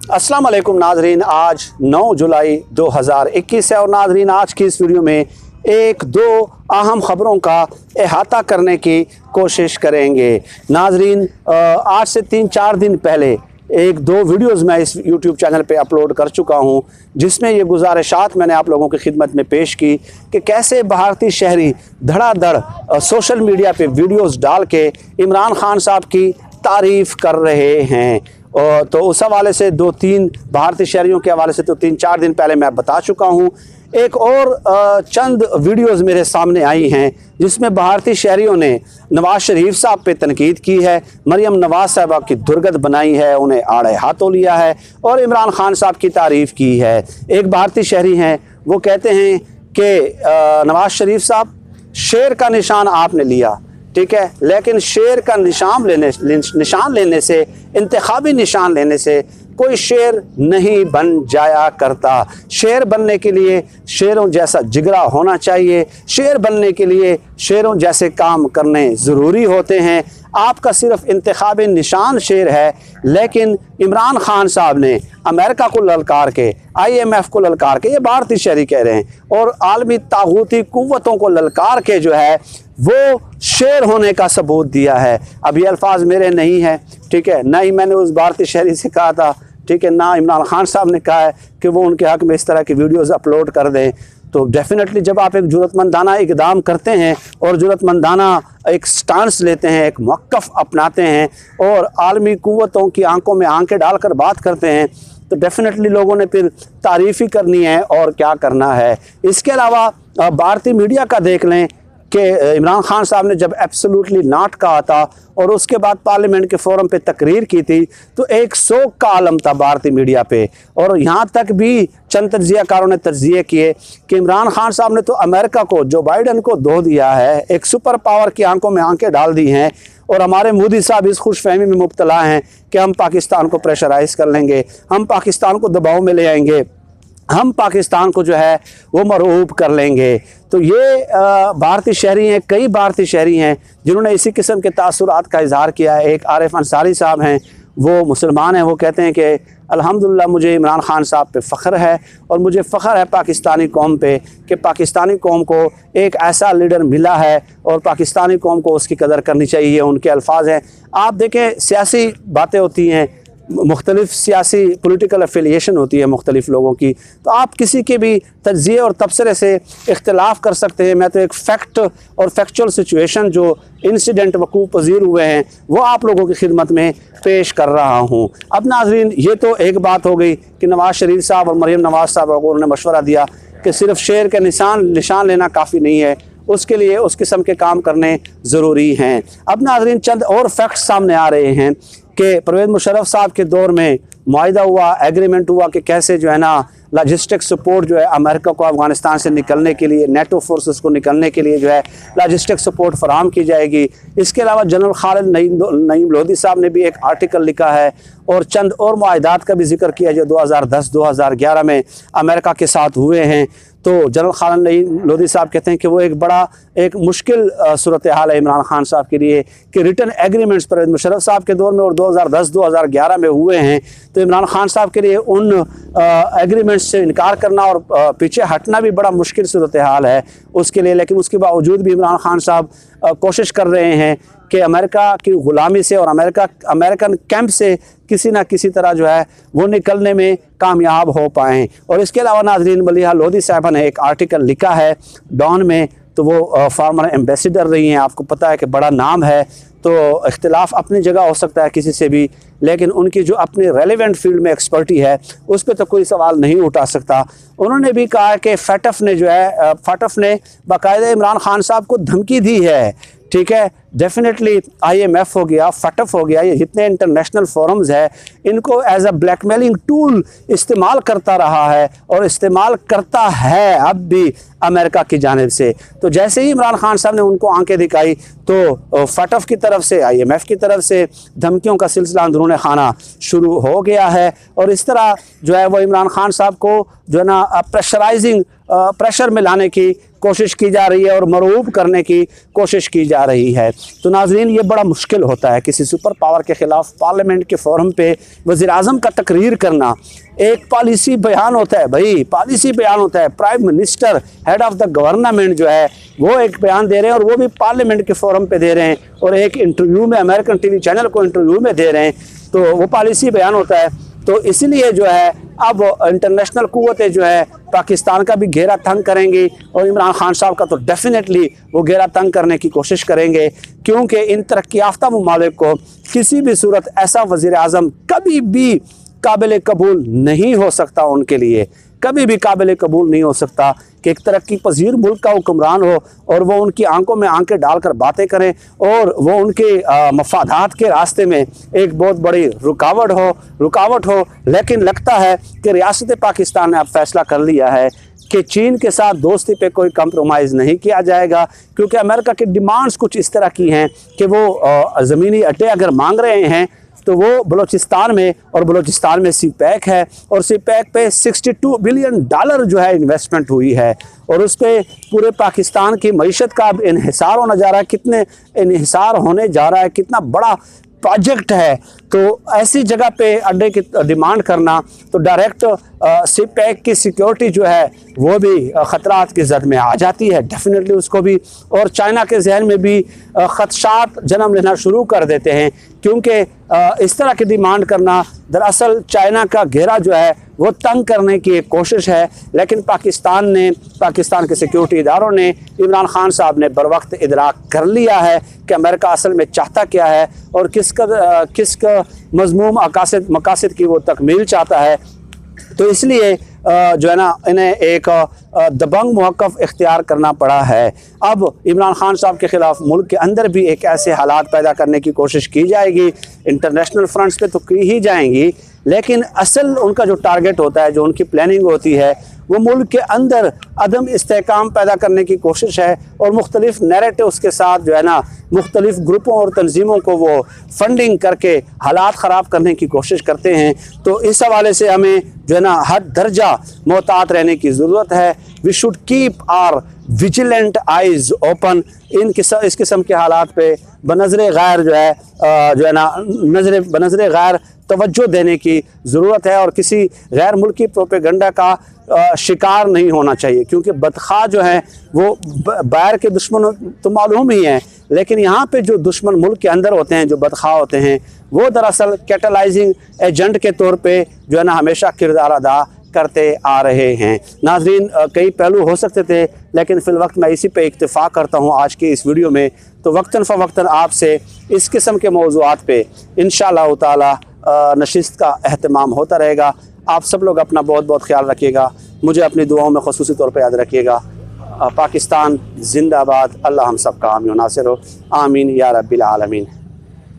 अस्सलाम वालेकुम नाजरीन, आज 9 जुलाई 2021 है और नाजरीन आज की इस वीडियो में एक दो अहम ख़बरों का अहाता करने की कोशिश करेंगे। नाजरीन आज से 3-4 दिन पहले एक दो वीडियोज़ मैं इस YouTube चैनल पे अपलोड कर चुका हूँ, जिसमें ये गुजारिशात मैंने आप लोगों की खिदमत में पेश की कि कैसे भारतीय शहरी धड़ाधड़ सोशल मीडिया पे वीडियोज़ डाल के इमरान खान साहब की तारीफ़ कर रहे हैं। और तो उस हवाले से 2-3 भारतीय शहरियों के हवाले से तो 3-4 दिन पहले मैं बता चुका हूँ। एक और चंद वीडियोस मेरे सामने आई हैं जिसमें भारतीय शहरियों ने नवाज शरीफ साहब पे तनकीद की है, मरियम नवाज साहबा की दुर्गत बनाई है, उन्हें आड़े हाथों लिया है और इमरान खान साहब की तारीफ़ की है। एक भारतीय शहरी हैं, वो कहते हैं कि नवाज शरीफ साहब शेर का निशान आपने लिया, ठीक है, लेकिन शेर का निशान लेने से, इंतखाबी निशान लेने से कोई शेर नहीं बन जाया करता। शेर बनने के लिए शेरों जैसा जिगरा होना चाहिए, शेर बनने के लिए शेरों जैसे काम करने ज़रूरी होते हैं। आपका सिर्फ इंतखाबी निशान शेर है, लेकिन इमरान खान साहब ने अमेरिका को ललकार के, IMF को ललकार के, ये भारतीय शहरी कह रहे हैं, और आलमी तागूती कुव्वतों को ललकार के जो है वो शेर होने का सबूत दिया है। अब ये अल्फाज मेरे नहीं है, ठीक है, ना ही मैंने उस भारतीय शहरी से कहा था, ठीक है, ना इमरान खान साहब ने कहा है कि वो उनके हक़ में इस तरह की वीडियोज़ अपलोड कर दें। तो डेफिनेटली जब आप एक जुर्रतमंदाना इक़दाम करते हैं और जुर्रतमंदाना एक स्टांस लेते हैं, एक मौक़िफ़ अपनाते हैं और आलमी कुव्वतों की आंखों में आंखें डालकर बात करते हैं, तो डेफिनेटली लोगों ने फिर तारीफ़ ही करनी है और क्या करना है। इसके अलावा भारतीय मीडिया का देख लें कि इमरान खान साहब ने जब एब्सोल्युटली नॉट कहा था और उसके बाद पार्लियामेंट के फोरम पे तकरीर की थी, तो एक शोक का आलम था भारतीय मीडिया पे। और यहाँ तक भी चंद तज्ज़ियाकारों ने तज्ज़िये किए कि इमरान खान साहब ने तो अमेरिका को, जो बाइडन को धो दिया है, एक सुपर पावर की आंखों में आंखें डाल दी हैं, और हमारे मोदी साहब इस खुशफहमी में मुब्तला हैं कि हम पाकिस्तान को प्रेशराइज़ कर लेंगे, हम पाकिस्तान को दबाव में ले आएंगे, हम पाकिस्तान को जो है वो मरऊब कर लेंगे। तो ये भारतीय शहरी हैं, कई भारतीय शहरी हैं जिन्होंने इसी किस्म के तासुरात का इजहार किया है। एक आरिफ अंसारी साहब हैं, वो मुसलमान हैं, वो कहते हैं कि अल्हम्दुलिल्लाह मुझे इमरान खान साहब पे फ़ख्र है और मुझे फ़ख्र है पाकिस्तानी कौम पे कि पाकिस्तानी कौम को एक ऐसा लीडर मिला है और पाकिस्तानी कौम को उसकी कदर करनी चाहिए। उनके अल्फाज हैं। आप देखें, सियासी बातें होती हैं, मुख्तलिफ सियासी पॉलिटिकल एफिलिएशन होती है मुख्तलिफ लोगों की, तो आप किसी के भी तज्ज़िये और तबसरे से इख्तिलाफ़ कर सकते हैं। मैं तो एक फ़ैक्ट और फैक्चुअल सिचुएशन जो इंसिडेंट वक़ूअ पज़ीर हुए हैं वो आप लोगों की खिदमत में पेश कर रहा हूँ। अब नाज़रीन, ये तो एक बात हो गई कि नवाज शरीफ साहब और मरियम नवाज साहब को उन्होंने मशवरा दिया कि सिर्फ शेर के निशान लेना काफ़ी नहीं है, उसके लिए उस किस्म के काम करने ज़रूरी हैं। अब नाज़रीन, चंद और फैक्ट्स सामने आ रहे हैं कि परवेज़ मुशर्रफ साहब के दौर में मुआहिदा हुआ, एग्रीमेंट हुआ कि कैसे जो है ना लॉजिस्टिक सपोर्ट जो है अमेरिका को अफ़गानिस्तान से निकलने के लिए, नेटो फोर्सेस को निकलने के लिए जो है लॉजिस्टिक सपोर्ट फराहम की जाएगी। इसके अलावा जनरल खालिद नईम लोधी साहब ने भी एक आर्टिकल लिखा है और चंद और मुआहिदात का भी जिक्र किया जो 2010-2011 में अमेरिका के साथ हुए हैं। तो जनरल खालिद नईम लोधी साहब कहते हैं कि वो एक मुश्किल सूरत हाल है इमरान खान साहब के लिए कि रिटर्न एग्रीमेंट्स परवेज़ मुशर्रफ साहब के दौर में और 2010-2011 में हुए हैं। तो इमरान खान साहब के लिए उन एग्रीमेंट्स से इनकार करना और पीछे हटना भी बड़ा मुश्किल सूरत हाल है उसके लिए। लेकिन उसके बावजूद भी इमरान खान साहब कोशिश कर रहे हैं कि अमेरिका की ग़ुलामी से और अमेरिकन कैंप से किसी ना किसी तरह जो है वो निकलने में कामयाब हो पाएँ। और इसके अलावा नाज़रीन, मलिहा लोधी साहबा ने एक आर्टिकल लिखा है डॉन में, तो वो फॉर्मर एम्बेसडर रही हैं, आपको पता है कि बड़ा नाम है, तो इख्तिलाफ़ अपनी जगह हो सकता है किसी से भी, लेकिन उनकी जो अपनी रेलेवेंट फील्ड में एक्सपर्टी है उस पर तो कोई सवाल नहीं उठा सकता। उन्होंने भी कहा कि फाटफ ने बाकायदा इमरान खान साहब को धमकी दी है, ठीक है। डेफिनेटली IMF हो गया, फटफ हो गया, ये जितने इंटरनेशनल फोरम्स है इनको एज अ ब्लैकमेलिंग टूल इस्तेमाल करता रहा है और इस्तेमाल करता है अब भी अमेरिका की जानिब से। तो जैसे ही इमरान खान साहब ने उनको आंखें दिखाई तो फटफ की तरफ से, IMF की तरफ से धमकियों का सिलसिला अंदरूने खाना शुरू हो गया है। और इस तरह जो है वो इमरान खान साहब को जो है ना प्रेशर में लाने की कोशिश की जा रही है और मरूब करने की कोशिश की जा रही है। तो नाज़रीन, ये बड़ा मुश्किल होता है किसी सुपर पावर के ख़िलाफ़ पार्लियामेंट के फोरम पे वज़ीर-ए-आज़म का तकरीर करना। एक पॉलिसी बयान होता है भाई, पॉलिसी बयान होता है। Prime minister, head of the government जो है वो एक बयान दे रहे हैं और वो भी पार्लियामेंट के फोरम पे दे रहे हैं और एक इंटरव्यू में, अमेरिकन टीवी चैनल को इंटरव्यू में दे रहे हैं, तो वो पॉलिसी बयान होता है। तो इसीलिए जो है अब इंटरनेशनल कुव्वतें जो है पाकिस्तान का भी घेरा तंग करेंगी और इमरान खान साहब का तो डेफिनेटली वो घेरा तंग करने की कोशिश करेंगे, क्योंकि इन तरक्की याफ्ता ममालिक को किसी भी सूरत ऐसा वज़ीर-ए-आज़म कभी भी काबिल कबूल नहीं हो सकता, उनके लिए कभी भी काबिल कबूल नहीं हो सकता कि एक तरक्की पजीर मुल्क का हुक्मरान हो और वो उनकी आंखों में आंखें डालकर बातें करें और वो उनके मफादात के रास्ते में एक बहुत बड़ी रुकावट हो। लेकिन लगता है कि रियासत पाकिस्तान ने अब फैसला कर लिया है कि चीन के साथ दोस्ती पे कोई कंप्रोमाइज़ नहीं किया जाएगा, क्योंकि अमेरिका की डिमांड्स कुछ इस तरह की हैं कि वो ज़मीनी अड्डे अगर मांग रहे हैं तो वो बलूचिस्तान में, और बलूचिस्तान में सी पैक है और सी पैक पे $62 बिलियन जो है इन्वेस्टमेंट हुई है और उस पर पूरे पाकिस्तान की मईशत का अब इन्हिसार होने जा रहा है। कितने इन्हिसार होने जा रहा है, कितना बड़ा प्रोजेक्ट है। तो ऐसी जगह पे अड्डे की डिमांड करना तो डायरेक्ट सी पैक की सिक्योरिटी जो है वो भी ख़तरात की जद में आ जाती है डेफिनेटली उसको भी, और चाइना के जहन में भी ख़दशात जन्म लेना शुरू कर देते हैं, क्योंकि इस तरह की डिमांड करना दरअसल चाइना का घेरा जो है वो तंग करने की एक कोशिश है। लेकिन पाकिस्तान के सिक्योरिटी इदारों ने, इमरान खान साहब ने बर वक्त इदराक कर लिया है कि अमेरिका असल में चाहता क्या है और किस मज़मूम मकासद की वो तकमील चाहता है। तो इसलिए जो है ना इन्हें एक दबंग मौक़िफ़ इख्तियार करना पड़ा है। अब इमरान खान साहब के ख़िलाफ़ मुल्क के अंदर भी एक ऐसे हालात पैदा करने की कोशिश की जाएगी, इंटरनेशनल फ्रंट्स पे तो की ही जाएंगी, लेकिन असल उनका जो टारगेट होता है, जो उनकी प्लानिंग होती है, वो मुल्क के अंदर अदम इस्तेहकाम पैदा करने की कोशिश है और मुख्तलिफ नैरेटिव्स के साथ जो है ना मुख्तलिफ ग्रुपों और तंजीमों को वो फंडिंग करके हालात ख़राब करने की कोशिश करते हैं। तो इस हवाले से हमें जो है ना हद दर्जा मोहतात रहने की ज़रूरत है। We should keep our vigilant eyes open. इस किस्म के हालात पे बनज़रे गैर जो है ना बनज़रे गैर तवज्जो देने की ज़रूरत है और किसी गैर मुल्की प्रोपेगंडा का शिकार नहीं होना चाहिए, क्योंकि बदखा जो है वो बाहर के दुश्मन तो मालूम ही हैं, लेकिन यहाँ पे जो दुश्मन मुल्क के अंदर होते हैं, जो बदखा होते हैं, वो दरअसल कैटलाइजिंग एजेंट के तौर पे जो है ना हमेशा किरदार अदा करते आ रहे हैं। नाज़रीन, कई पहलू हो सकते थे, लेकिन फ़िल वक्त मैं इसी पे इक्तिफ़ा करता हूँ आज की इस वीडियो में। तो वक्तन फ़वक्तन आपसे इस किस्म के मौज़ूआत पे इंशाअल्लाह ताला नशिस्त का एहतमाम होता रहेगा। आप सब लोग अपना बहुत बहुत ख्याल रखिएगा, मुझे अपनी दुआओं में ख़ुसूसी तौर पे याद रखिएगा। पाकिस्तान जिंदाबाद। अल्लाह हम सब का आमीन नासिर हो, आमीन या रब्बिल आलमीन।